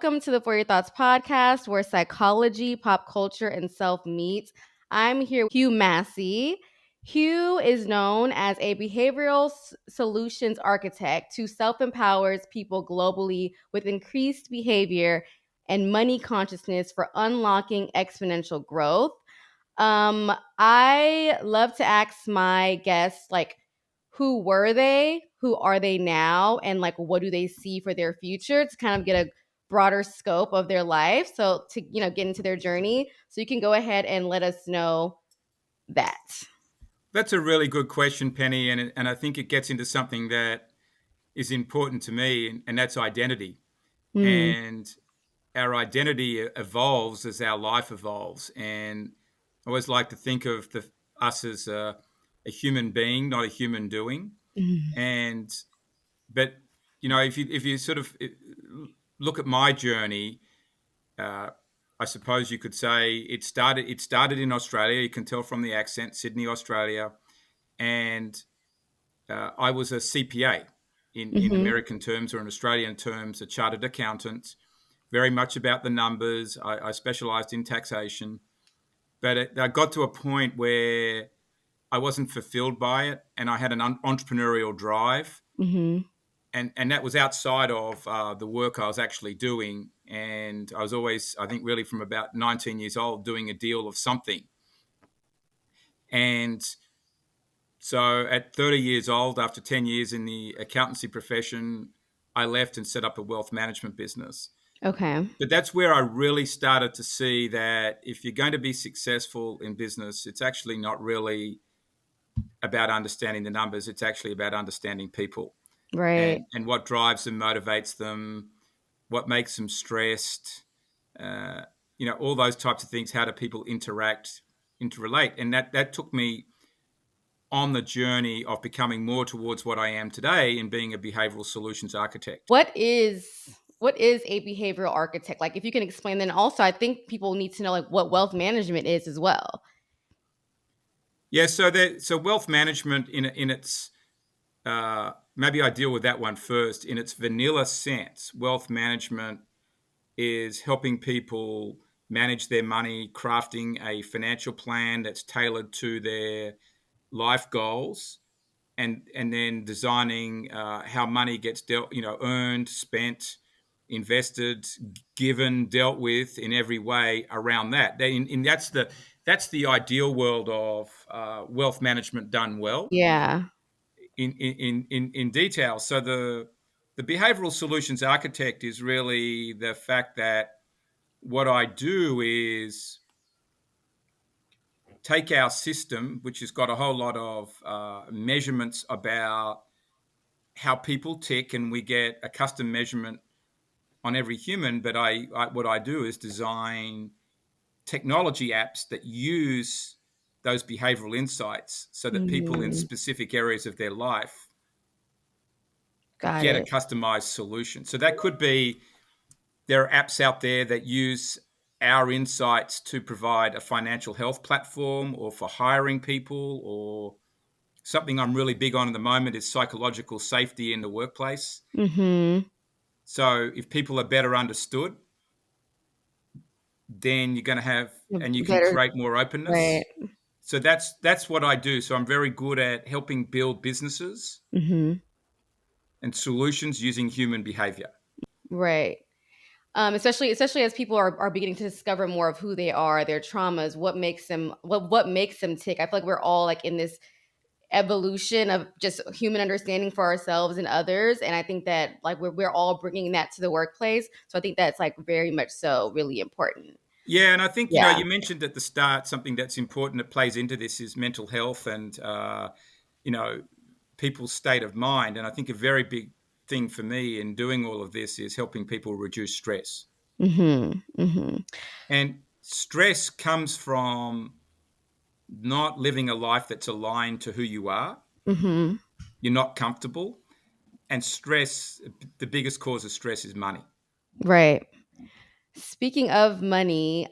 Welcome to the For Your Thoughts podcast, where psychology, pop culture, and self meet. I'm here with Hugh Massie. Hugh is known as a behavioral solutions architect who self empowers people globally with increased behavior and money consciousness for unlocking exponential growth. I love to ask my guests, like, who were they? Who are they now? And like, what do they see for their future to kind of get a broader scope of their life? So to, get into their journey. So you can go ahead and let us know that. That's a really good question, Penny, and I think it gets into something that is important to me, and that's identity. Mm, And our identity evolves as our life evolves. And I always like to think of us as a human being, not a human doing. mm, And but if you sort of look at my journey, uh, I suppose you could say it started in Australia. You can tell from the accent, Sydney, Australia, and I was a CPA in mm-hmm. American terms, or in Australian terms, a chartered accountant, very much about the numbers. I specialized in taxation, but I got to a point where I wasn't fulfilled by it, and I had an entrepreneurial drive, Mm-hmm. and that was outside of the work I was actually doing. And I was always, I think, really from about 19 years old, doing a deal of something. And so at 30 years old, after 10 years in the accountancy profession, I left and set up a wealth management business. Okay. But that's where I really started to see that if you're going to be successful in business, it's actually not really about understanding the numbers. It's actually about understanding people Right. and what drives them, motivates them, what makes them stressed, uh, all those types of things. How do people interact, interrelate? And that took me on the journey of becoming more towards what I am today in being a behavioral solutions architect. What is a behavioral architect? Like, if you can explain, then also I think people need to know like what wealth management is as well. Yeah, so wealth management in its maybe I deal with that one first. In its vanilla sense, wealth management is helping people manage their money, crafting a financial plan that's tailored to their life goals, and then designing how money gets dealt, earned, spent, invested, given, dealt with in every way around that. That's the ideal world of wealth management done well Yeah. in detail. So the behavioral solutions architect is really the fact that what I do is take our system, which has got a whole lot of measurements about how people tick, and we get a custom measurement on every human. But what I do is design technology apps that use those behavioral insights so that people in Mm, specific areas of their life got get a it. customized solution. So that could be, there are apps out there that use our insights to provide a financial health platform, or for hiring people, or something I'm really big on at the moment is psychological safety in the workplace. Mm-hmm. So if people are better understood, then you're going to have, and you can Better. create more Right. openness. So that's what I do. So I'm very good at helping build businesses Mm-hmm. and solutions using human behavior. Right. Especially as people are beginning to discover more of who they are, their traumas, what makes them tick. I feel like we're all like in this evolution of just human understanding for ourselves and others, and I think that like we're all bringing that to the workplace. So I think that's like very much so really important. Yeah, and I think Yeah. you mentioned at the start something that's important that plays into this is mental health and you know people's state of mind. And I think a very big thing for me in doing all of this is helping people reduce stress. Mm-hmm. Mm-hmm. And stress comes from not living a life that's aligned to who you are. Mm-hmm. You're not comfortable, and stress. The biggest cause of stress is money. Right. Speaking of money,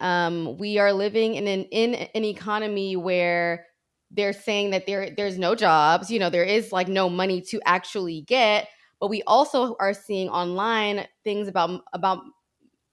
we are living in an economy where they're saying that there's no jobs. There is like no money to actually get. But we also are seeing online things about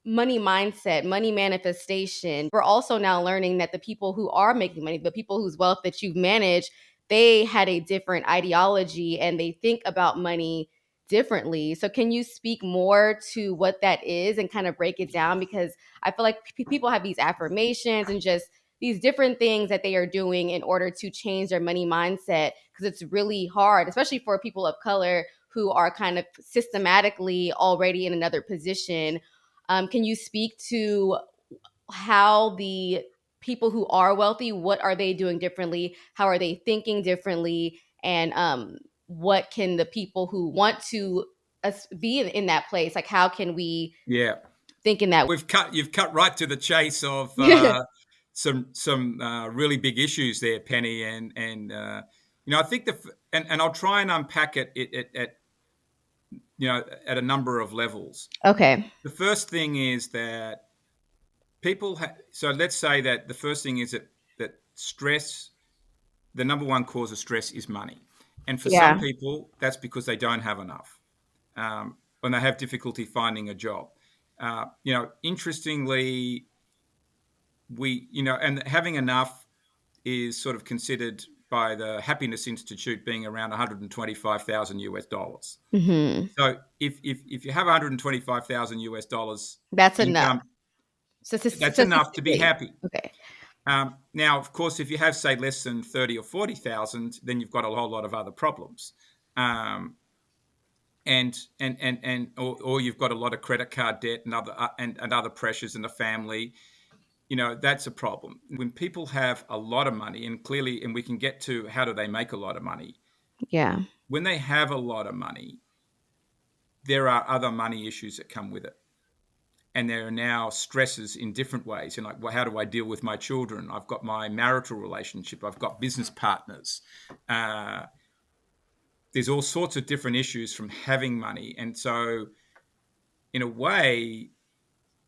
money mindset, money manifestation. We're also now learning that the people who are making money, the people whose wealth that you've managed, they had a different ideology and they think about money differently. So can you speak more to what that is and kind of break it down? Because I feel like people have these affirmations and just these different things that they are doing in order to change their money mindset, because it's really hard, especially for people of color who are kind of systematically already in another position. Can you speak to how the people who are wealthy, what are they doing differently? How are they thinking differently? And what can the people who want to be in that place, like how can we Yeah. think in that You've cut right to the chase of way? some really big issues there, Penny, I think and I'll try and unpack it at at a number of levels. Okay. The first thing is that so let's say that the first thing is that stress, the number one cause of stress is money, and for some Yeah. people that's because they don't have enough, when they have difficulty finding a job. Interestingly, and having enough is sort of considered by the Happiness Institute being around 125,000 US dollars. Hmm. So if you have 125,000 US dollars That's enough. income, that's enough to be Statistically. happy. Okay. Now, of course, if you have, say, less than 30 or 40,000, then you've got a whole lot of other problems. Or you've got a lot of credit card debt and other pressures in the family. That's a problem. When people have a lot of money, and we can get to how do they make a lot of money. Yeah. When they have a lot of money, there are other money issues that come with it. And there are now stresses in different ways. And like, well, how do I deal with my children? I've got my marital relationship. I've got business partners. There's all sorts of different issues from having money. And so in a way,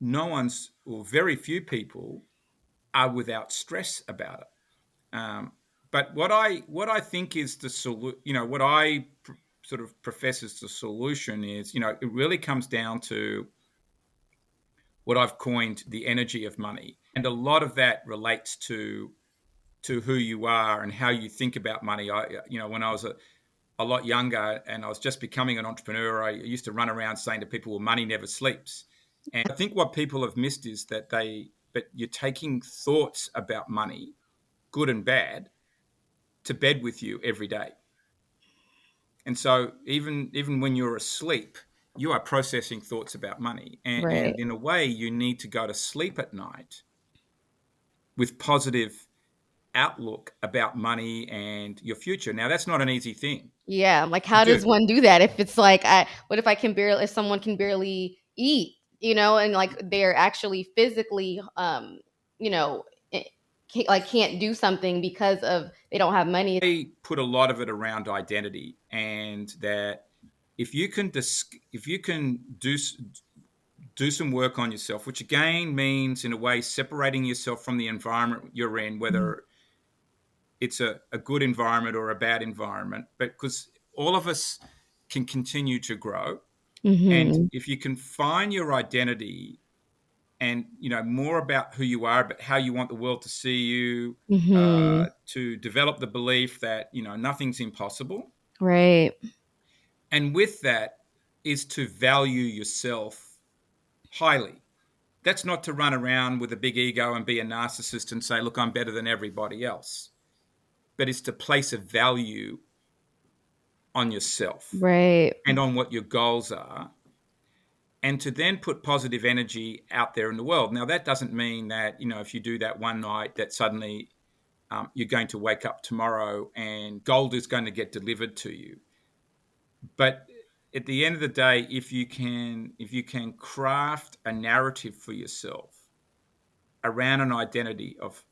no one's, or very few people are without stress about it. But what I think is the solution, what I sort of profess as the solution is, it really comes down to what I've coined the energy of money, and a lot of that relates to who you are and how you think about money. When I was a lot younger and I was just becoming an entrepreneur, I used to run around saying to people, "Well, money never sleeps." And I think what people have missed is that you're taking thoughts about money, good and bad, to bed with you every day. And so even when you're asleep, you are processing thoughts about money. Right. And in a way, you need to go to sleep at night with positive outlook about money and your future. Now, that's not an easy thing Yeah, like to how does do. one do that if it's like what if I can barely if someone can barely eat, and like they're actually physically you know, can't do something because of they don't have money. I put a lot of it around identity, and that if you can do some work on yourself, which again means in a way separating yourself from the environment you're in, whether it's a good environment or a bad environment, but because all of us can continue to grow. And Mhm. if you can find your identity and, more about who you are, but how you want the world to see you, Mhm. to develop the belief that, nothing's impossible. Right. And with that is to value yourself highly. That's not to run around with a big ego and be a narcissist and say, look, I'm better than everybody else, but it's to place a value on yourself Right. and on what your goals are, and to then put positive energy out there in the world. Now, that doesn't mean that, if you do that one night, that suddenly you're going to wake up tomorrow and gold is going to get delivered to you. But at the end of the day, if you can craft a narrative for yourself around an identity of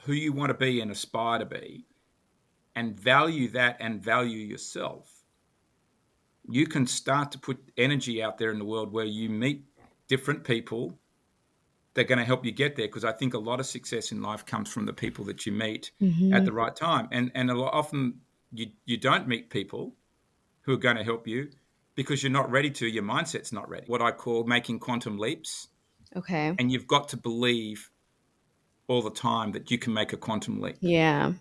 who you want to be and aspire to be, and value that and value yourself, you can start to put energy out there in the world where you meet different people that are going to help you get there. Because I think a lot of success in life comes from the people that you meet at Mhm. the right time. And often you don't meet people who are going to help you because you're not ready to. Your mindset's not ready. What I call making quantum leaps. Okay. and you've got to believe all the time that you can make a quantum leap. Yeah.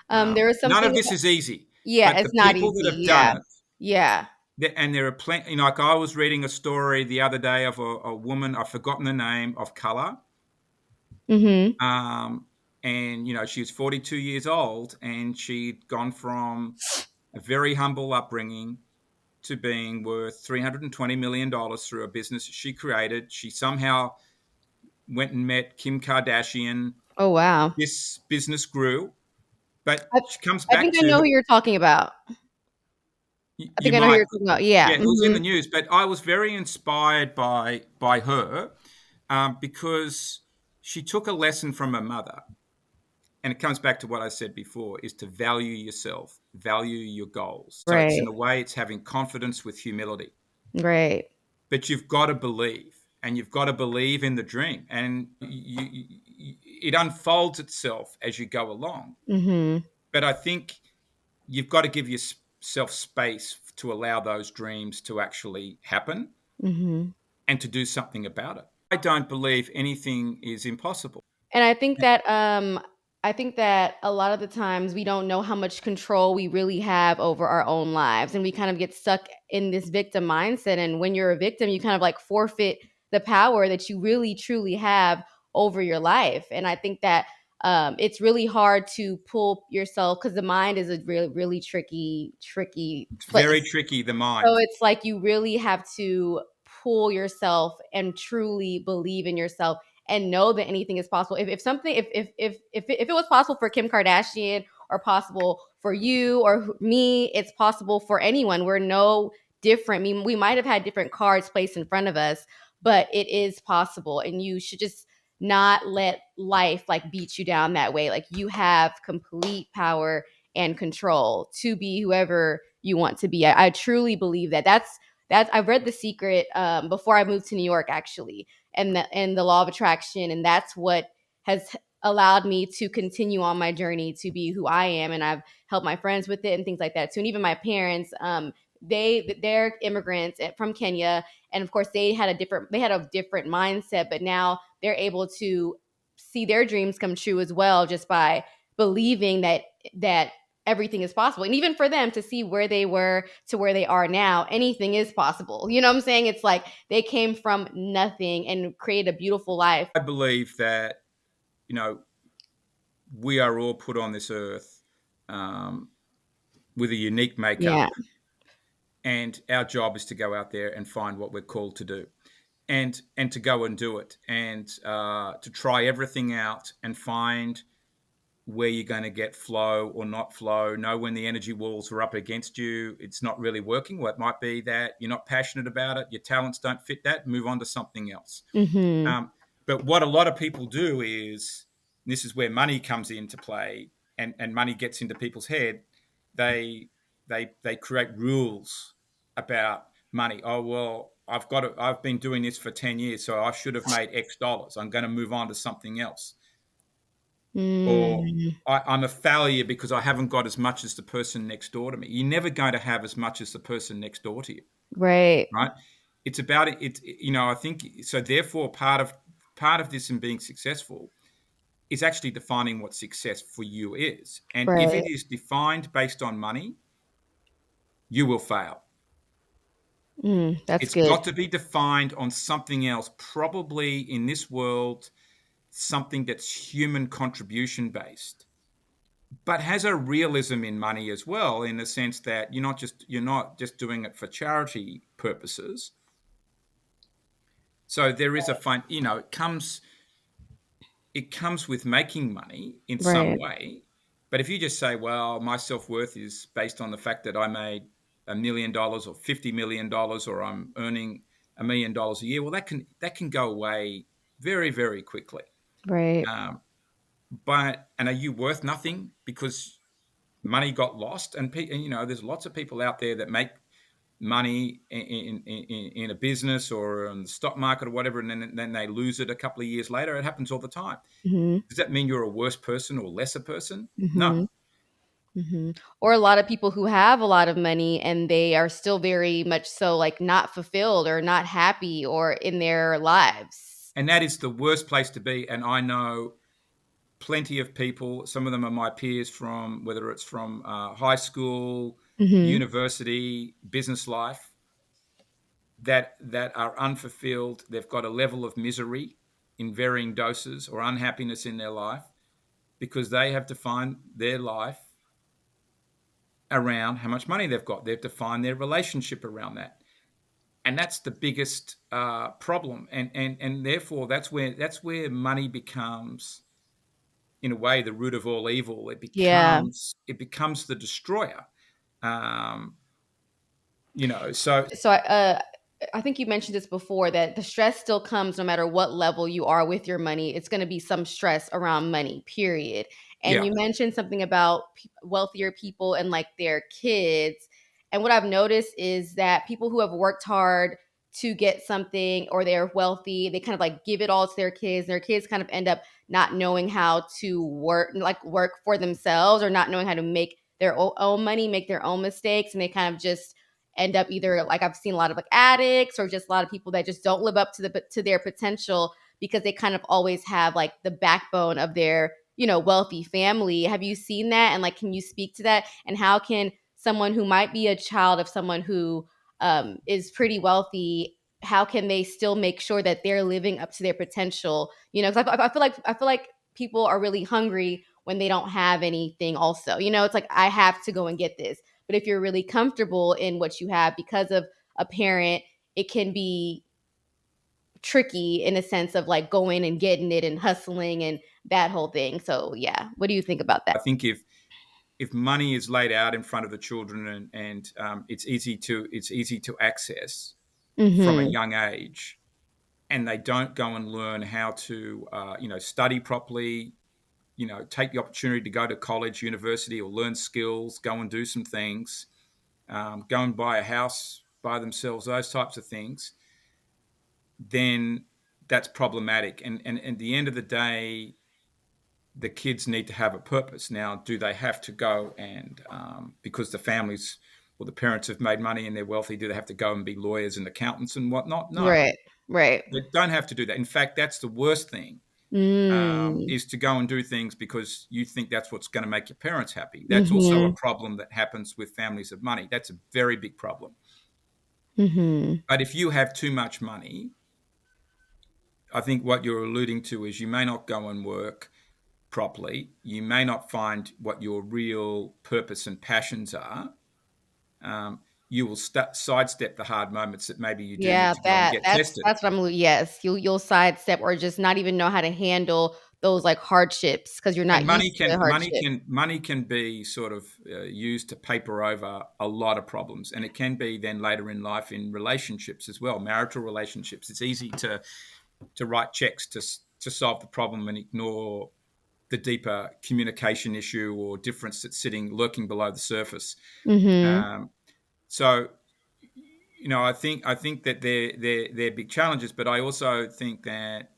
There was None of something this about, is easy, yeah, but the it's not people that easy. have done Yeah. it, Yeah. and there are plenty. Like I was reading a story the other day of a woman. I've forgotten the name, of color, Mhm. um, and she was 42 years old, and she'd gone from a very humble upbringing to being worth $320 million through a business she created. She somehow went and met Kim Kardashian. Oh, wow. This business grew, but I she comes I back think I to know her. who you're talking about. I You think I know who might, you're talking about. Yeah. yeah, it was in Mhm. the news, but I was very inspired by her, because she took a lesson from her mother, and it comes back to what I said before: is to value yourself, value your goals. So it's, in Right. a way, it's having confidence with humility. Right. But you've got to believe, and you've got to believe in the dream, and it unfolds itself as you go along. Mhm. But I think you've got to give yourself space to allow those dreams to actually happen Mhm. and to do something about it. I don't believe anything is impossible. And I think that a lot of the times we don't know how much control we really have over our own lives, and we kind of get stuck in this victim mindset, and when you're a victim, you kind of like forfeit the power that you really truly have over your life. And I think that it's really hard to pull yourself, because the mind is a really tricky It's very place. tricky, the So mind. it's like you really have to pull yourself and truly believe in yourself and know that anything is possible. If something, if it was possible for Kim Kardashian, or possible for you or me, it's possible for anyone. We're no different. I mean, we might have had different cards placed in front of us, but it is possible. And you should just not let life like beat you down that way. Like, you have complete power and control to be whoever you want to be. I truly believe that. That's I've read The Secret before I moved to New York, actually, and the law of attraction, and that's what has allowed me to continue on my journey to be who I am. And I've helped my friends with it and things like that too. And even my parents, they're immigrants from Kenya, and of course they had a different mindset, but now they're able to see their dreams come true as well, just by believing that everything is possible. And even for them to see where they were to where they are now, anything is possible. You know what I'm saying? It's like they came from nothing and created a beautiful life. I believe that, you know, we are all put on this earth, um, with a unique Yeah. makeup, and our job is to go out there and find what we're called to do, and to go and do it, and to try everything out and find where you're going to get flow or not flow. Know when the energy walls are up against you, it's not really working. Well, it might be that you're not passionate about it, your talents don't fit that, move on to something else. Mhm. Um, but what a lot of people do is, this is where money comes into play, and money gets into people's head. They they create rules about money. Oh well, I've been doing this for 10 years, so I should have made X dollars. I'm going to move on to something else. Or Mm. I'm a failure because I haven't got as much as the person next door to me. You're never going to have as much as the person next door to you, Right. right? It's about it. I think so. Therefore, part of this in being successful is actually defining what success for you is. And if Right. it is defined based on money, you will fail. That's It's good. got to be defined on something else, probably in this world, something that's human contribution based, but has a realism in money as well, in the sense that you're not just doing it for charity purposes. So there is a fun, it comes with making money in some Right. way. But if you just say, well, my self-worth is based on the fact that I made $1 million or $50 million, or I'm earning $1 million a year, well, that can go away very, very quickly. Right. Um, and are you worth nothing because money got lost? And there's lots of people out there that make money in a business or in the stock market or whatever, and then they lose it a couple of years later. It happens all the time. Mhm. Does that mean you're a worse person or lesser person? No. Mhm. Mhm. Or a lot of people who have a lot of money and they are still very much so like not fulfilled or not happy or in their lives. And that is the worst place to be. And I know plenty of people, some of them are my peers from whether it's from high school, Mhm. university, business life, that are unfulfilled. They've got a level of misery in varying doses or unhappiness in their life because they have defined their life around how much money they've got. They've defined their relationship around that, and that's the biggest problem. And therefore, that's where money becomes, in a way, the root of all evil. Yeah. It becomes the destroyer. Um, so So I think you mentioned this before that the stress still comes no matter what level you are with your money. It's going to be some stress around money, period. And yeah, you mentioned something about wealthier people and like their kids. And what I've noticed is that people who have worked hard to get something or they're wealthy, they kind of like give it all to their kids. Their kids kind of end up not knowing how to work for themselves or not knowing how to make their own money, make their own mistakes, and they kind of just end up either like I've seen a lot of like addicts or just a lot of people that just don't live up to their potential because they kind of always have like the backbone of their wealthy family. Have you seen that? And like, can you speak to that? And how can someone who might be a child of someone who is pretty wealthy, how can they still make sure that they're living up to their potential? Because I feel like people are really hungry when they don't have anything. Also, it's like I have to go and get this. But if you're really comfortable in what you have because of a parent, it can be tricky in a sense of like going and getting it and hustling and that whole thing. So yeah, what do you think about that? I think if money is laid out in front of the children and it's easy to access from a Mhm. young age, and they don't go and learn how to study properly, take the opportunity to go to college, university, or learn skills, go and do some things, go and buy a house by themselves, those types of things, then that's problematic. And at the end of the day, the kids need to have a purpose. Now, do they have to go and, because the families or the parents have made money and they're wealthy, do they have to go and be lawyers and accountants and whatnot? No, Right. Right. they don't have to do that. In fact, that's the worst thing, Mm. is to go and do things because you think that's what's going to make your parents happy. That's also a Mhm. problem that happens with families of money. That's a very big problem. Mhm. But if you have too much money, I think what you're alluding to is you may not go and work properly. You may not find what your real purpose and passions are. You will sidestep the hard moments that maybe you do need Yeah, to go and that get that's tested. that's what I'm. Yes, you'll sidestep or just not even know how to handle those like hardships because you're And not money used to can the money hardship. can money can be sort of used to paper over a lot of problems, and it can be then later in life in relationships as well, marital relationships. It's easy to write checks to solve the problem and ignore the deeper communication issue or difference that's sitting lurking below the surface. Mhm. Um, so I think that they're big challenges, but I also think that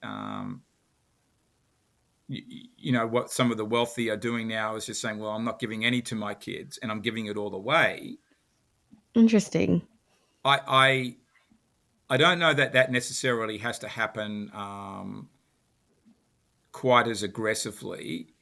what some of the wealthy are doing now is just saying, well, I'm not giving any to my kids, and I'm giving it all away. Interesting. I I don't know that that necessarily has to happen quite as aggressively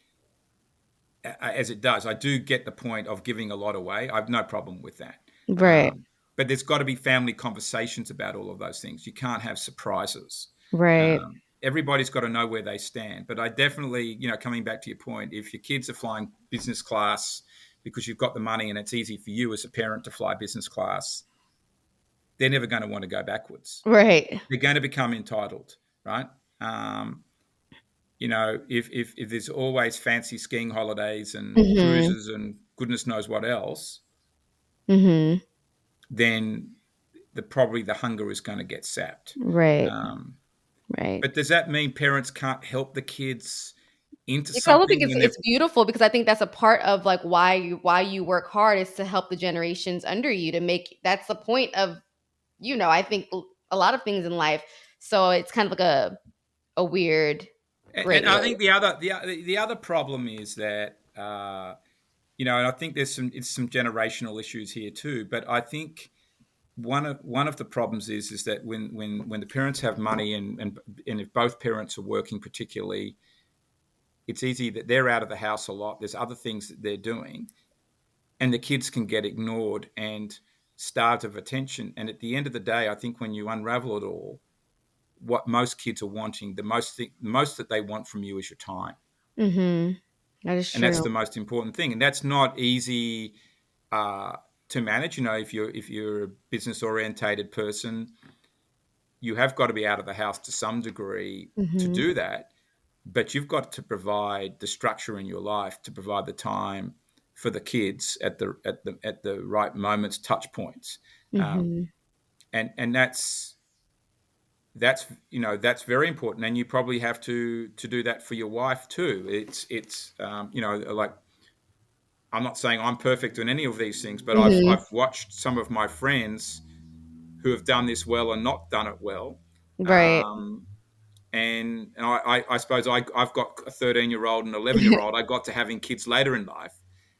as it does. I do get the point of giving a lot away. I've no problem with that. Right. Um, but there's got to be family conversations about all of those things. You can't have surprises. Right. Everybody's got to know where they stand. But I definitely, coming back to your point, if your kids are flying business class because you've got the money and it's easy for you as a parent to fly business class, they're never going to want to go backwards. Right. They're going to become entitled, right? Um, if there's always fancy skiing holidays and Mhm. cruises and goodness knows what else, Mhm. then probably the hunger is going to get sapped. Right. Um, Right. but does that mean parents can't help the kids into Because I don't think something it's when they're it's beautiful because I think that's a part of like why you work hard is to help the generations under you to make that's the point of I think a lot of things in life. So it's kind of like a weird gray and I think area. the other problem is that and I think there's some generational issues here too. But I think one of the problems is that when the parents have money, and if both parents are working, particularly, it's easy that they're out of the house a lot. There's other things that they're doing, and the kids can get ignored and starved of attention. And at the end of the day, I think when you unravel it all, what most kids are wanting, most that they want from you is your time, Mhm. That is and that's true. the most important thing. And that's not easy uh, to manage. If you're a business orientated person, you have got to be out of the house to some degree to Mhm. do that. But you've got to provide the structure in your life to provide the time for the kids at the right moments, touch points, um, Mhm. and that's very important. And you probably have to do that for your wife too. It's like, I'm not saying I'm perfect in any of these things, but I've Mhm. I've watched some of my friends who have done this well and not done it well. Right. Um, and I suppose I've got a 13-year-old and 11-year-old. I got to having kids later in life,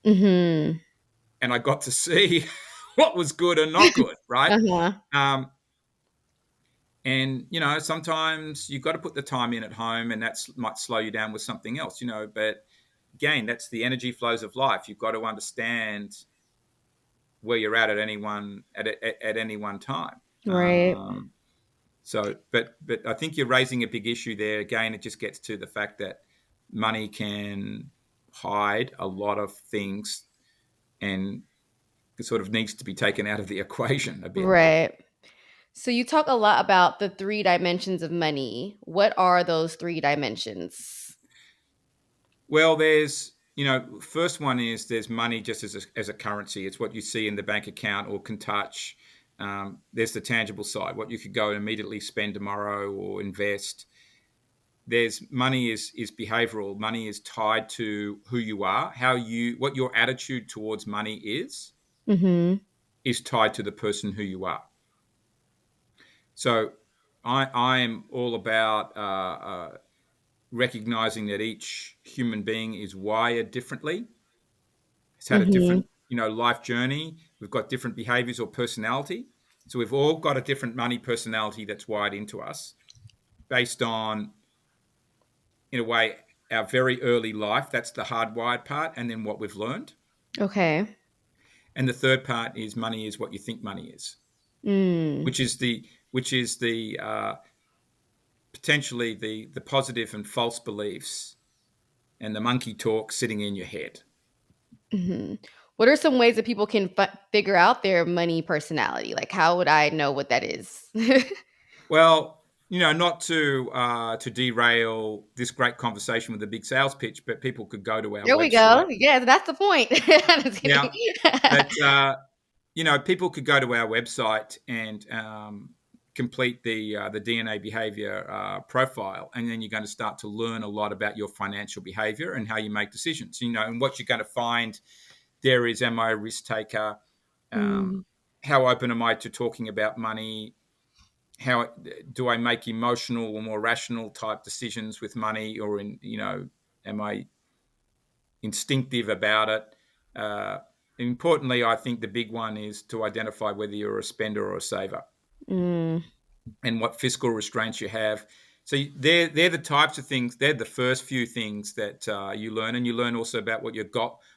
Mhm. and I got to see what was good and not good, right? Uh-huh. Um, and sometimes you've got to put the time in at home, and that might slow you down with something else. But again, that's the energy flows of life. You've got to understand where you're at any one time. Right. But I think you're raising a big issue there. Again, it just gets to the fact that money can hide a lot of things, and it sort of needs to be taken out of the equation a bit. Right. So you talk a lot about the 3 dimensions of money. What are those 3 dimensions? Well, first one is there's money just as a currency. It's what you see in the bank account or can touch. There's the tangible side, what you could go and immediately spend tomorrow or invest. There's money is behavioral. Money is tied to who you are, what your attitude towards money Mhm. is tied to the person who you are. So I am all about recognizing that each human being is wired differently. It's had a Mhm. different life journey. We've got different behaviors or personality. So we've all got a different money personality that's wired into us based on, in a way, our very early life. That's the hardwired part, and then what we've learned. Okay. And the third part is money is what you think money is, Mm. which is the potentially the positive and false beliefs and the monkey talk sitting in your head. Mhm. What are some ways that people can figure out their money personality? Like, how would I know what that is? Well, not to derail this great conversation with a big sales pitch, but people could go to our There we go. website. Yes, that's the point. I'm just kidding. Yeah, but people could go to our website and complete the DNA behavior profile, and then you're going to start to learn a lot about your financial behavior and how you make decisions. And what you're going to find there is: am I a risk taker? Mm. How open am I to talking about money? How do I make emotional or more rational type decisions with money, or am I instinctive about it? Importantly, I think the big one is to identify whether you're a spender or a saver, Mm. and what fiscal restraints you have. So they're the types of things. They're the first few things that you learn, and you learn also about what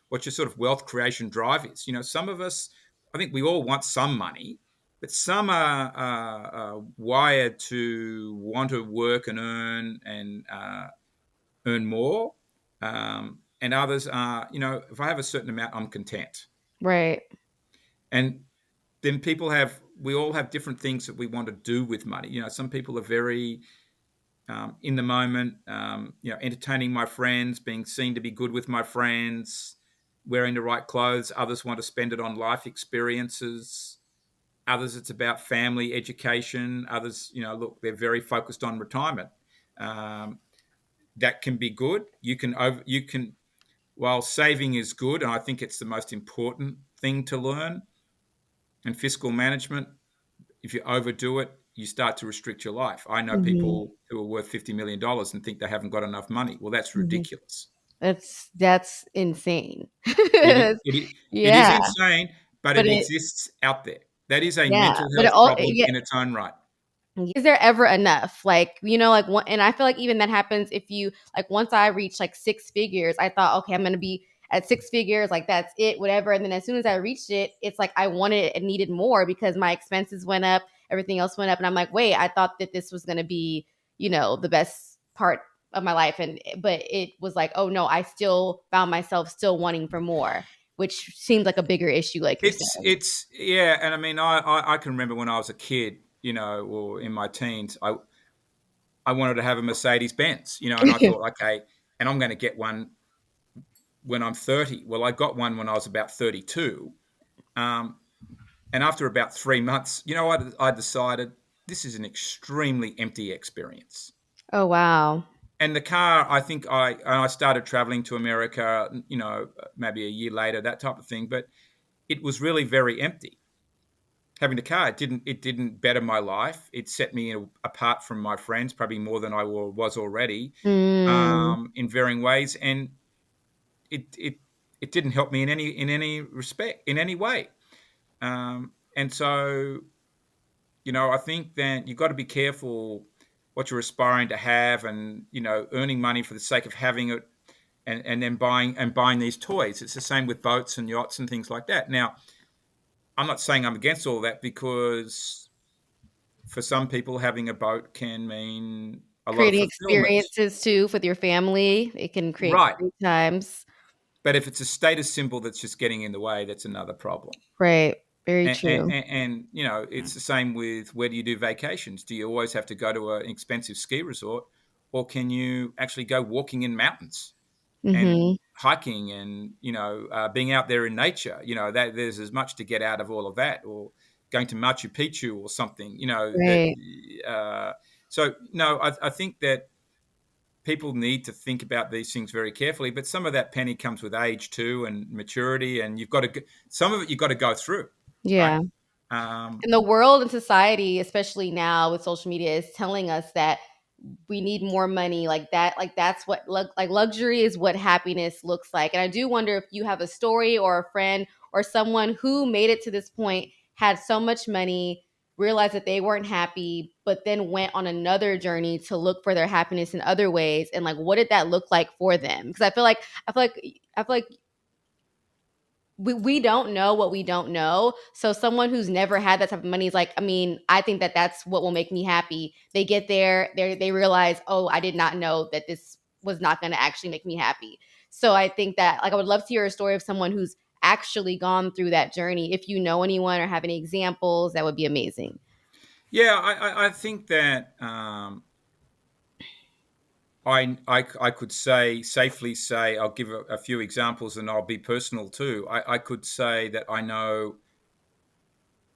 what your sort of wealth creation drive is. Some of us, I think, we all want some money, but some are wired to want to work and earn more, and others are, if I have a certain amount, I'm content. Right. And then we all have different things that we want to do with money. Some people are very in the moment, entertaining my friends, being seen to be good with my friends, wearing the right clothes. Others want to spend it on life experiences. Others, it's about family, education. Others, look, they're very focused on retirement. Um, that can be good. While saving is good, and I think it's the most important thing to learn, and fiscal management, if you overdo it, you start to restrict your life. I know Mhm. people who are worth $50 million and think they haven't got enough money. Well, that's Mhm. ridiculous. That's insane. It is Yeah, insane, but but it it exists out there. That is a Yeah, mental but it health all problem yeah. in its own right. Is there ever enough? Like, like one, and I feel like even that happens if you like once I reach like six figures, I thought, okay, I'm gonna be at six figures, like that's it, whatever. And then as soon as I reached it, it's like I wanted and needed more because my expenses went up, everything else went up. And I'm like, wait, I thought that this was gonna be, the best part of my life. And but it was like, oh no, I still found myself still wanting for more, which seems like a bigger issue, like you're saying. It's yeah, and I mean, I can remember when I was a kid, or in my teens, I wanted to have a Mercedes Benz, and I thought, okay, and I'm going to get one when I'm 30. Well, I got one when I was about 32. Um, and after about 3 months, I decided this is an extremely empty experience. Oh wow. And the car, I think I started traveling to America, maybe a year later, that type of thing. But it was really very empty. Having the car, it didn't better my life. It set me apart from my friends, probably more than I was already, Mm, in varying ways. And it didn't help me in any respect, in any way. And so, I think that you've got to be careful what you're aspiring to have, and earning money for the sake of having it, and then buying these toys. It's the same with boats and yachts and things like that. Now, I'm not saying I'm against all that, because for some people having a boat can mean a lot of creating fulfillment. experiences too with your family. It can create Right. great times. But if it's a status symbol that's just getting in the way, that's another problem. Right. Very And, true. it's the same with, where do you do vacations? Do you always have to go to an expensive ski resort, or can you actually go walking in mountains and Mhm. hiking, and being out there in nature? That there's as much to get out of all of that, or going to Machu Picchu or something. That. Right. So no, I think that people need to think about these things very carefully. But some of that, Penny, comes with age too, and maturity, and some of it you've got to go through, right? Yeah. Um, And the world and society, especially now with social media, is telling us that we need more money, like that, like that's what like luxury is what happiness looks like. And I do wonder if you have a story or a friend or someone who made it to this point, had so much money, realized that they weren't happy, but then went on another journey to look for their happiness in other ways, and like what did that look like for them? Because I feel like we don't know what we don't know. So someone who's never had that type of money is like, I mean, I think that that's what will make me happy. They get there, they realize, oh, I did not know that this was not going to actually make me happy. So I think that like I would love to hear a story of someone who's actually gone through that journey. If you know anyone or have any examples, that would be amazing. yeah, I think that, I could safely say, I'll give a few examples, and I'll be personal too. I could say that I know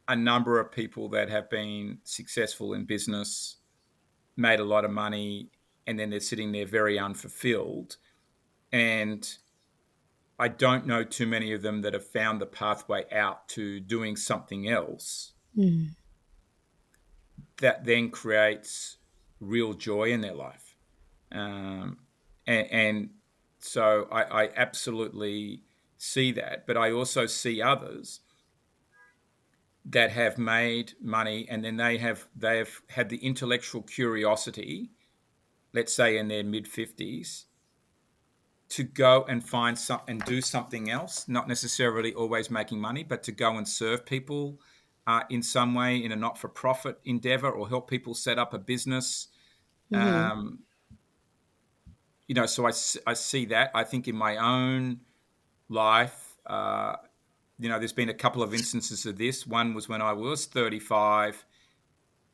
a number of people that have been successful in business, made a lot of money, and then they're sitting there very unfulfilled. And I don't know too many of them that have found the pathway out to doing something else Mm. that then creates real joy in their life. Um, and so I absolutely see that, but I also see others that have made money, and then they have had the intellectual curiosity, let's say in their mid 50s, to go and find some and do something else, not necessarily always making money, but to go and serve people, in some way, in a not-for-profit endeavor, or help people set up a business. Hmm. Um, so I see that. I think in my own life, there's been a couple of instances of this. One was when I was 35,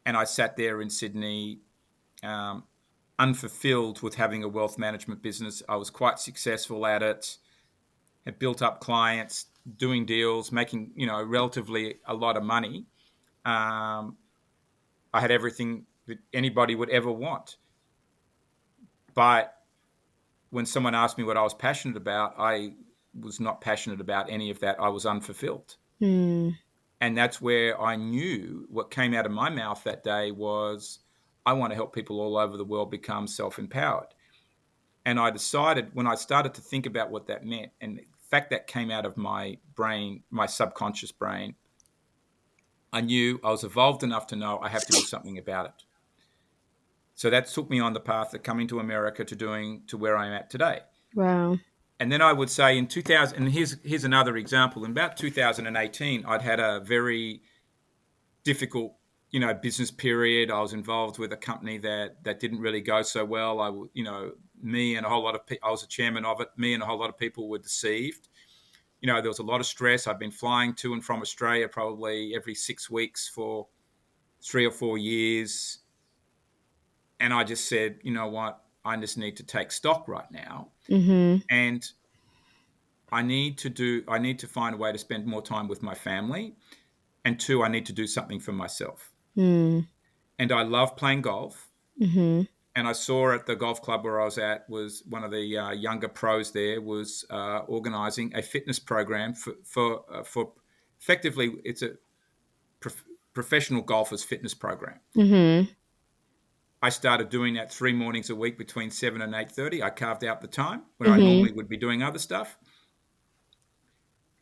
and I sat there in Sydney, um, unfulfilled with having a wealth management business. I was quite successful at it, had built up clients, doing deals, making relatively a lot of money. Um, I had everything that anybody would ever want, but when someone asked me what I was passionate about, I was not passionate about any of that. I was unfulfilled. Mm. And that's where I knew what came out of my mouth that day was, I want to help people all over the world become self-empowered. And I decided, when I started to think about what that meant, and the fact that came out of my brain, my subconscious brain, I knew I was evolved enough to know I have to do something about it. So that took me on the path of coming to America to where I am at today. Wow. And then I would say in 2000, and here's another example. In about 2018, I'd had a very difficult, business period. I was involved with a company that didn't really go so well. Me and a whole lot of I was a chairman of it. Me and a whole lot of people were deceived. There was a lot of stress. I've been flying to and from Australia probably every 6 weeks for 3 or 4 years, and I just said, you know what, I just need to take stock right now, Mhm. and I need to find a way to spend more time with my family, and two, I need to do something for myself. Mm. And I love playing golf. Mhm. And I saw at the golf club where I was at was one of the younger pros there was organising a fitness program for effectively it's a prof- professional golfers fitness program. Mhm. I started doing that 3 mornings a week between 7 and 8:30. I carved out the time when I normally Mhm. would be doing other stuff,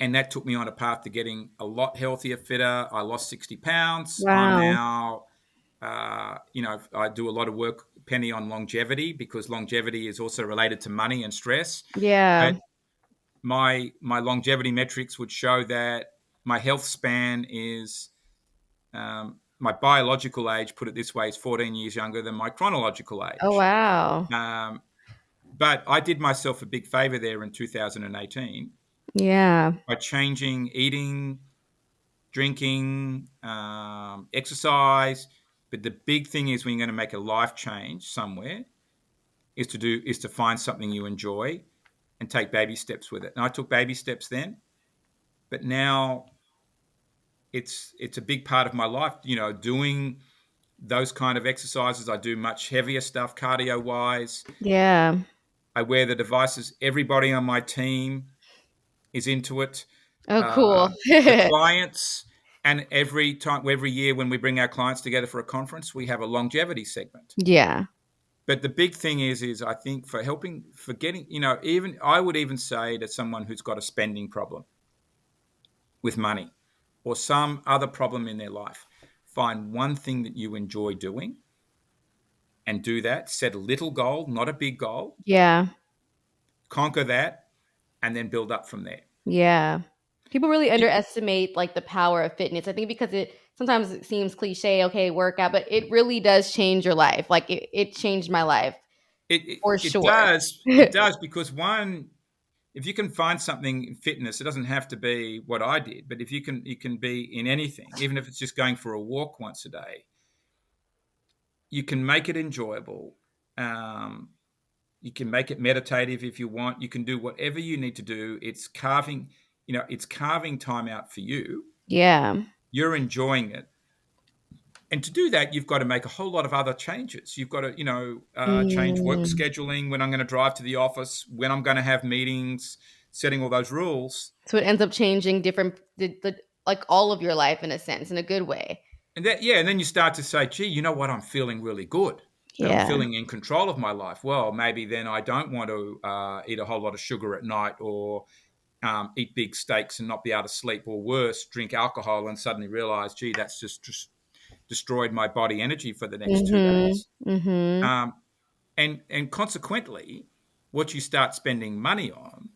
and that took me on a path to getting a lot healthier, fitter. I lost 60 pounds. I'm Wow. now, I do a lot of work, Penny, on longevity because longevity is also related to money and stress. Yeah. But my longevity metrics would show that my health span is my biological age, put it this way, is 14 years younger than my chronological Oh, age. wow. Um, but I did myself a big favor there in 2018 Yeah. by changing eating, drinking, exercise. But the big thing is when you're going to make a life change somewhere is to find something you enjoy and take baby steps with it. And I took baby steps then, but now it's a big part of my life. Doing those kind of exercises. I do much heavier stuff cardio wise. Yeah. I wear the devices. Everybody on my team is into it. Oh, Uh, cool. the clients, and every year when we bring our clients together for a conference, we have a longevity segment. Yeah. But the big thing is I think for getting, even I would even say to someone who's got a spending problem with money or some other problem in their life, find one thing that you enjoy doing and do that. Set a little goal, not a big goal. Yeah. Conquer that, and then build up from there. Yeah. People really underestimate like the power of fitness. I think because it seems cliche, okay, workout, but it really does change your life. Like it changed my life It, it, for it sure. does. It does because one, if you can find something in fitness, it doesn't have to be what I did, but if it can be in anything, even if it's just going for a walk once a day, you can make it enjoyable. Um, you can make it meditative if you want. You can do whatever you need to do. It's carving time out for you. Yeah. You're enjoying it. And to do that, you've got to make a whole lot of other changes. You've got to, change work Mm. scheduling, when I'm going to drive to the office, when I'm going to have meetings, setting all those rules. So it ends up changing like all of your life in a sense, in a good way. And then you start to say, gee, you know what? I'm feeling really good and I'm Yeah. feeling in control of my life. Well, maybe then I don't want to eat a whole lot of sugar at night or eat big steaks and not be able to sleep, or worse, drink alcohol and suddenly realize, gee, that's just destroyed my body energy for the next 2 days. Mhm. Mhm. Um, and consequently, what you start spending money on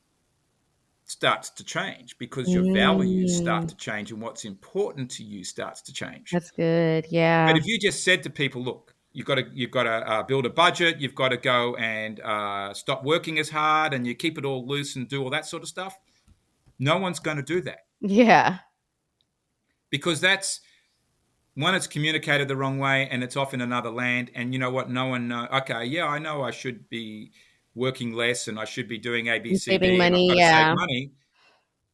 starts to change because your values start Mm. to change and what's important to you starts to change. That's good. But Yeah. if you just said to people, look, you've got to build a budget, you've got to go and stop working as hard, and you keep it all loose and do all that sort of stuff, no one's going to do that Yeah. because that's one, it's communicated the wrong way and it's off in another land. And you know what? No one know. Okay, yeah, I know I should be working less and I should be doing A, B, And C, saving D, and I've money. got to save Yeah. money.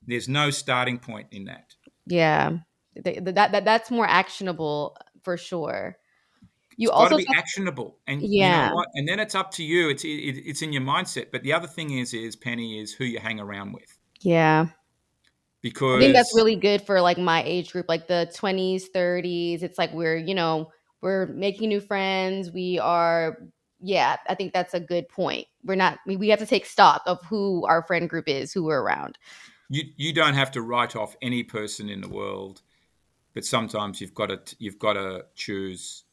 There's no starting point in that. Yeah. That's more actionable for sure. It's You got to also be talk actionable, and you know Yeah. what? And then it's up to you. It's in your mindset. But the other thing is Penny, is who you hang around with, Yeah. I think that's because really good for like my age group, like the 20s, 30s. It's like we're making new friends. Yeah, I think that's a good point. We have to take stock of who our friend group is, who we're around. you don't have to write off any person in the world but sometimes you've got to choose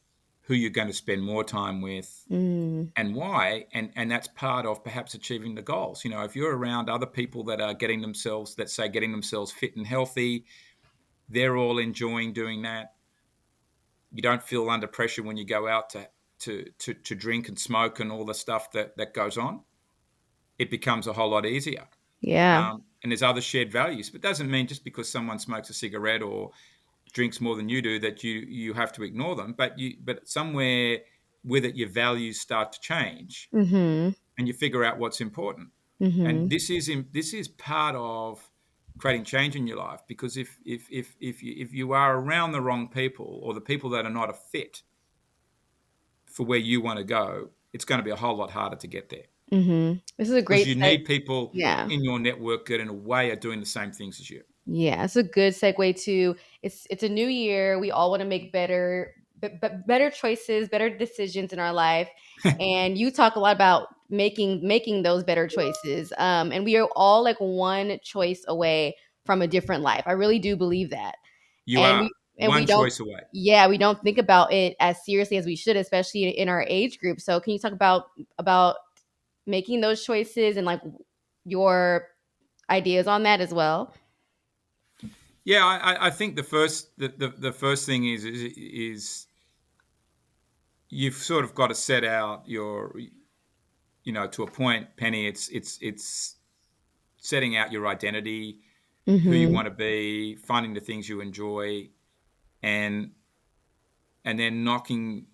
who you're going to spend more time with Mm. and why, and that's part of perhaps achieving the goals. If you're around other people that are getting themselves fit and healthy, they're all enjoying doing that. You don't feel under pressure when you go out to drink and smoke and all the stuff that goes on. It becomes a whole lot easier. Yeah. And there's other shared values, but it doesn't mean just because someone smokes a cigarette or drinks more than you do that you have to ignore them. But somewhere with it, your values start to change, Mhm. and you figure out what's important. And Mhm. this is part of creating change in your life, because if you are around the wrong people, or the people that are not a fit for where you want to go, it's going to be a whole lot harder to get there, Mhm. This is a because great you seg need people yeah. in your network that in a way are doing the same things as you. Yeah, it's a good segue to it's a new year. We all want to make better choices, better decisions in our life. And you talk a lot about making those better choices. And we are all like one choice away from a different life. I really do believe that. You And are we one don't choice away. yeah, we don't think about it as seriously as we should, especially in our age group. So can you talk about making those choices and like your ideas on that as well? Yeah, I think the first thing is you've sort of got to set out your, to a point, Penny. It's setting out your identity, who you Mhm. want to be, finding the things you enjoy, and then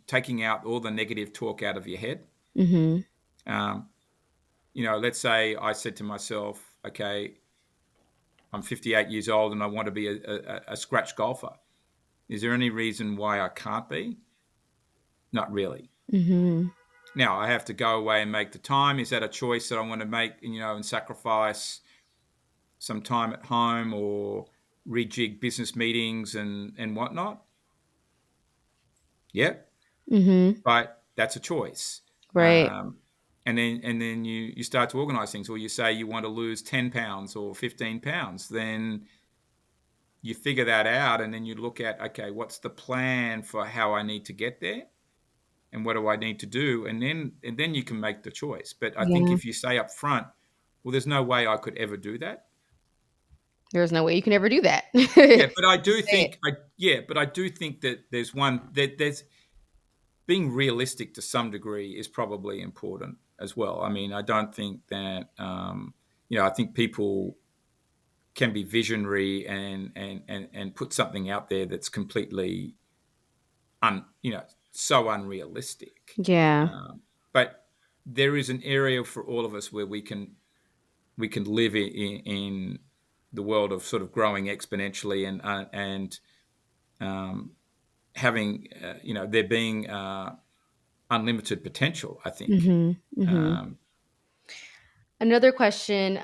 taking out all the negative talk out of your head. Mhm. Um, let's say I said to myself, okay, I'm 58 years old and I want to be a scratch golfer. Is there any reason why I can't be? Not really. Mhm. Now I have to go away and make the time. Is that a choice that I want to make, and sacrifice some time at home, or rejig business meetings and whatnot? Yep, Mhm. but that's a choice. Right. Um, and then you start to organize things, or you say you want to lose 10 pounds or 15 pounds. Then you figure that out, and then you look at, okay, what's the plan for how I need to get there, and what do I need to do, and then you can make the choice. But I think Yeah. if you say up front, well, there's no way I could ever do that. There's no way you can ever do that. Yeah, but I Just do say it. think, that there's being realistic to some degree is probably important as well. I mean, I don't think that, I think people can be visionary and put something out there that's completely un, you know, so unrealistic. Yeah. But there is an area for all of us where we can live in the world of sort of growing exponentially, and um, having, there being unlimited potential, I think. Mhm. Mhm. Um, Another question.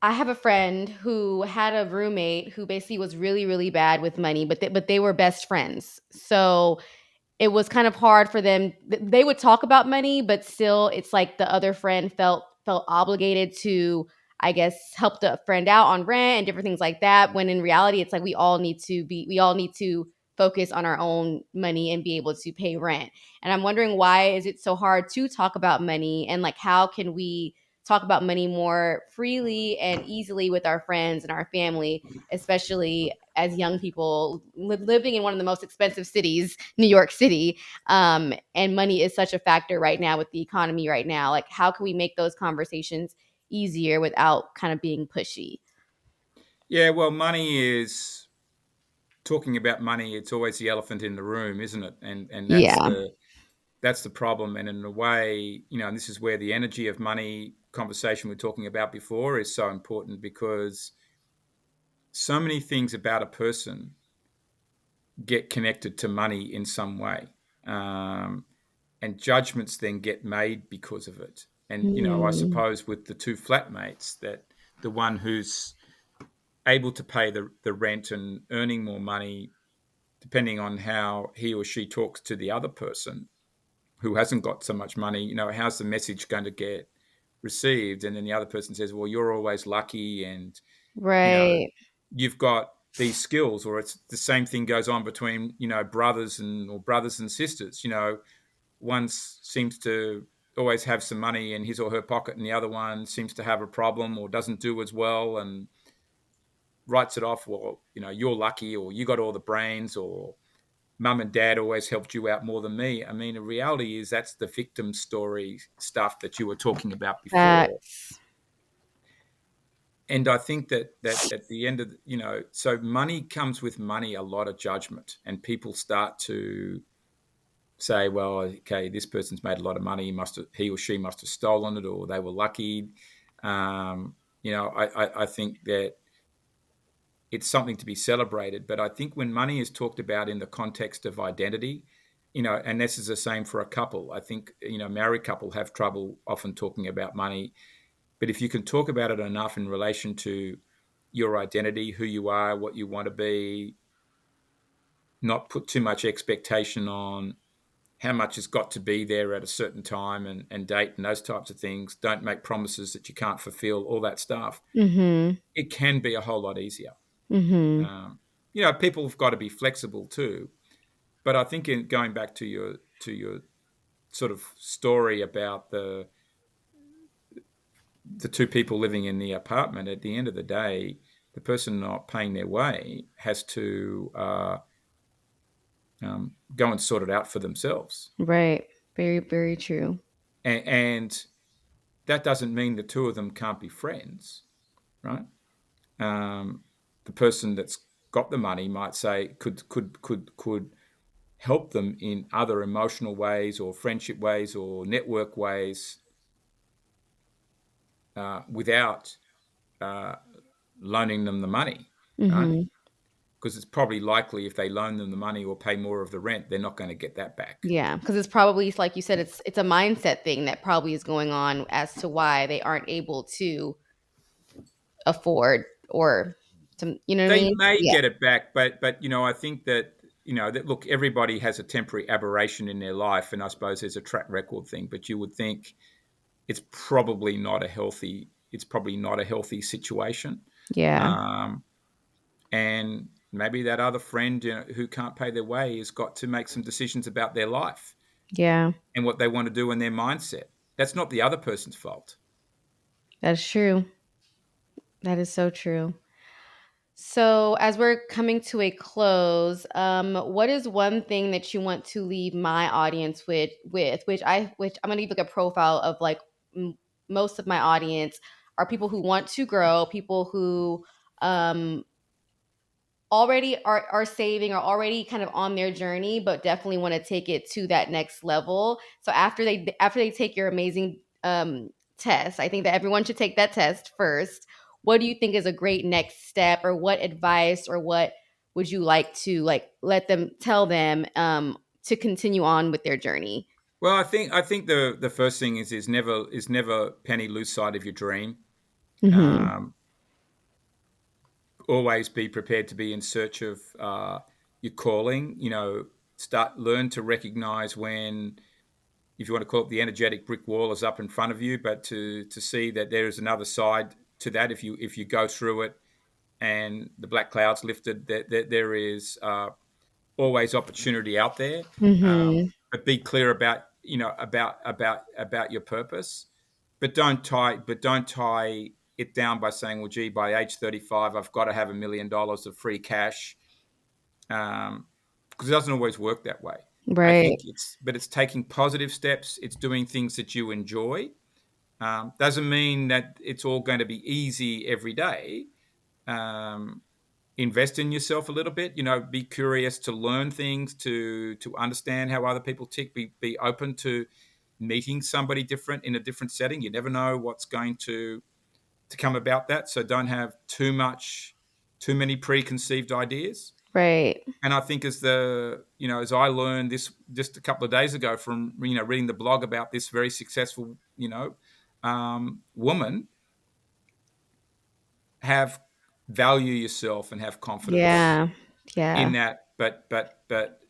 I have a friend who had a roommate who basically was really, really bad with money, but they were best friends. So it was kind of hard for them. They would talk about money, but still it's like the other friend felt obligated to, I guess, help the friend out on rent and different things like that, when in reality it's like we all need to focus on our own money and be able to pay rent. And I'm wondering, why is it so hard to talk about money, and like how can we talk about money more freely and easily with our friends and our family, especially as young people living in one of the most expensive cities, New York City. And money is such a factor right now with the economy right now. Like, how can we make those conversations easier without kind of being pushy? yeah, well, talking about money. It's always the elephant in the room, isn't it? And Yeah. that's the problem. And in a way, and this is where the energy of money conversation we are talking about before is so important, because so many things about a person get connected to money in some way. Um, and judgments then get made because of it. And, I Hmm. suppose with the two flatmates, that the one who's able to pay the rent and earning more money, depending on how he or she talks to the other person who hasn't got so much money, how's the message going to get received? And then the other person says, well, you're always lucky, and, you know, Right. you've got these skills, or it's the same thing goes on between brothers or brothers and sisters. One seems to always have some money in his or her pocket, and the other one seems to have a problem or doesn't do as well, and writes it off. Well, you're lucky, or you got all the brains, or mum and dad always helped you out more than me. I mean, the reality is that's the victim story stuff that you were talking about before. Facts. And I think that at the end of so money comes with money, a lot of judgment, and people start to say, well, okay, this person's made a lot of money. He or she must have stolen it, or they were lucky. I think that it's something to be celebrated. But I think when money is talked about in the context of identity, and this is the same for a couple. I think, married couple have trouble often talking about money. But if you can talk about it enough in relation to your identity, who you are, what you want to be, not put too much expectation on how much has got to be there at a certain time and date and those types of things. Don't make promises that you can't fulfill, all that stuff. Mhm. It can be a whole lot easier. Mhm. Um, people have got to be flexible too. But I think in going back to your sort of story about the two people living in the apartment, at the end of the day, the person not paying their way has to go and sort it out for themselves. Right. Very, very true. And that doesn't mean the two of them can't be friends, right? The person that's got the money might say could help them in other emotional ways or friendship ways or network ways without uh, loaning them the money, right? Mhm. Because it's probably likely if they loan them the money or pay more of the rent, they're not going to get that back. Yeah, because it's probably like you said, it's a mindset thing that probably is going on as to why they aren't able to afford or to, you know what I They mean? may Yeah. get it back, but I think that that look, everybody has a temporary aberration in their life, and I suppose there's a track record thing. But you would think it's probably not a healthy. It's probably not a healthy situation. Yeah. Um, and maybe that other friend who can't pay their way has got to make some decisions about their life Yeah. and what they want to do in their mindset. That's not the other person's fault. That's true. That is so true. So, as we're coming to a close, what is one thing that you want to leave my audience with which I'm going to give like a profile of like most of my audience are people who want to grow, people who um, already are saving or already kind of on their journey but definitely want to take it to that next level. So after they take your amazing test, I think that everyone should take that test first. What do you think is a great next step, or what advice or what would you like to like let them tell them to continue on with their journey? Well, I think the first thing is never Penny, lose sight of your dream. Mhm. Um, Always be prepared to be in search of your calling. Learn to recognize when, if you want to call it, the energetic brick wall is up in front of you, but to see that there is another side to that. If you go through it and the black clouds lifted, that there is always opportunity out there. Mhm. But be clear about about your purpose. But don't tie it down by saying, well, gee, by age 35, I've got to have $1 million of free cash, because it doesn't always work that way. I Right. think it's taking positive steps. It's doing things that you enjoy. Doesn't mean that it's all going to be easy every day. Um, Invest in yourself a little bit. Be curious to learn things, to understand how other people tick. Be open to meeting somebody different in a different setting. You never know what's going to come about that. So don't have too many preconceived ideas. Right. And I think as I learned this just a couple of days ago from reading the blog about this very successful woman, have value yourself and have confidence Yeah. Yeah. in that, but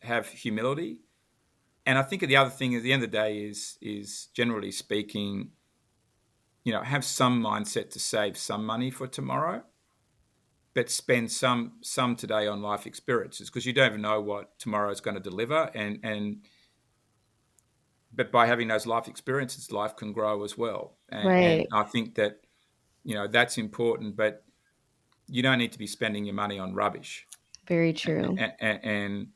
have humility. And I think the other thing at the end of the day is generally speaking, have some mindset to save some money for tomorrow, but spend some today on life experiences, because you don't even know what tomorrow is going to deliver, and but by having those life experiences, life can grow as well. And Right. I think that that's important, but you don't need to be spending your money on rubbish. Very true. And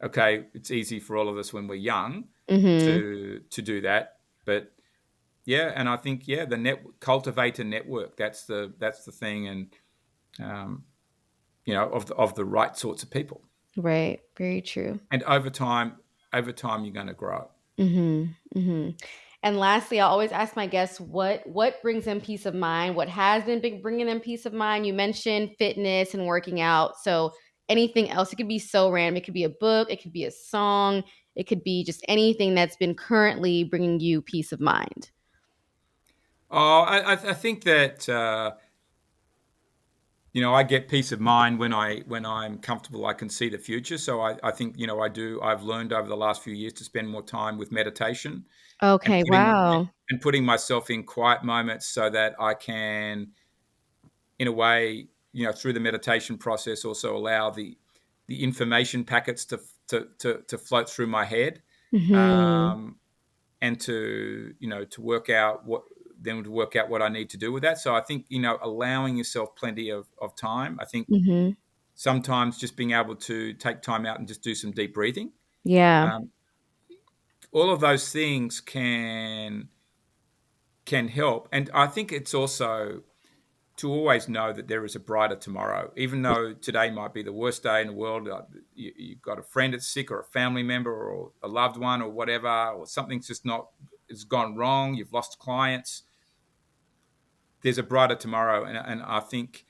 okay, it's easy for all of us when we're young Mhm. to do that, but yeah, and I think the cultivate a network. That's the thing, and um, of the right sorts of people. Right. Very true. And over time, you're going to grow. Mhm. Mhm. And lastly, I always ask my guests what brings them peace of mind. What has been bringing them peace of mind? You mentioned fitness and working out. So anything else? It could be so random. It could be a book. It could be a song. It could be just anything that's been currently bringing you peace of mind. Oh, I think that I get peace of mind when I'm comfortable. I can see the future. So I think I do. I've learned over the last few years to spend more time with meditation and Okay. Wow. putting myself in quiet moments so that I can, in a way, through the meditation process, also allow the information packets to float through my head, Mhm. um, and to work out what I need to do with that. So I think allowing yourself plenty of time. I think Mhm. sometimes just being able to take time out and just do some deep breathing. Yeah. Um, all of those things can help, and I think it's also to always know that there is a brighter tomorrow, even though today might be the worst day in the world. You've got a friend that's sick, or a family member, or a loved one, or whatever, or something's just not, it's gone wrong. You've lost clients. There's a brighter tomorrow, and I think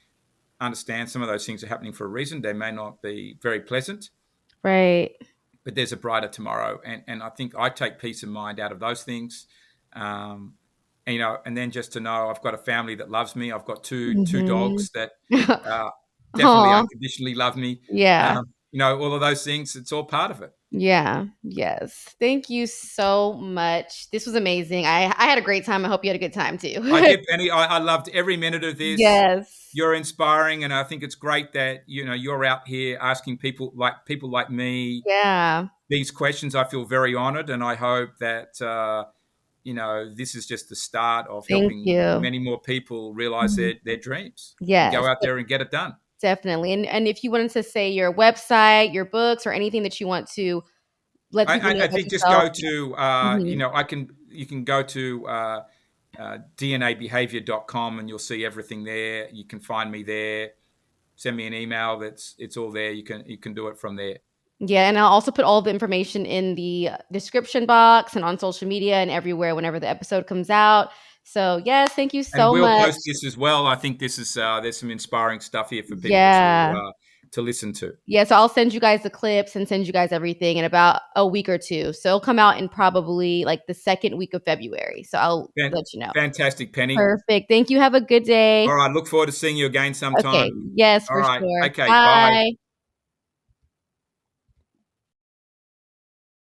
understand some of those things are happening for a reason. They may not be very pleasant, Right. but there's a brighter tomorrow, and I think I take peace of mind out of those things. Um, and then just to know I've got a family that loves me. I've got two Mhm. dogs that uh, definitely Aw. unconditionally love me. Yeah. All of those things. It's all part of it. Yeah. Yes. Thank you so much. This was amazing. I had a great time. I hope you had a good time I too. did, Penny. I loved every minute of this. Yes. You're inspiring, and I think it's great that you're out here asking people like me Yeah. these questions. I feel very honored, and I hope that this is just the start of Thank helping you. many more people realize Mhm. their dreams and go Yes, out there and get it done. definitely. And if you wanted to say your website, your books, or anything that you want to let people know I about think just yourself. go to Mhm. you can go to dnabehavior.com, and you'll see everything there. You can find me there. Send me an email. It's all there. You can do it from there. Yeah, and I'll also put all the information in the description box and on social media and everywhere whenever the episode comes out. So, yes, thank you And so we'll much. post this as well. I think this is there's some inspiring stuff here for people Yeah. to listen to. Yeah, so I'll send you guys the clips and send you guys everything in about a week or two. So it'll come out in probably like the second week of February. So I'll let you know. Fantastic, Penny. Perfect. Thank you. Have a good All day. right, look forward to seeing you again Okay. sometime. Yes, All for right, sure. okay, bye. Bye.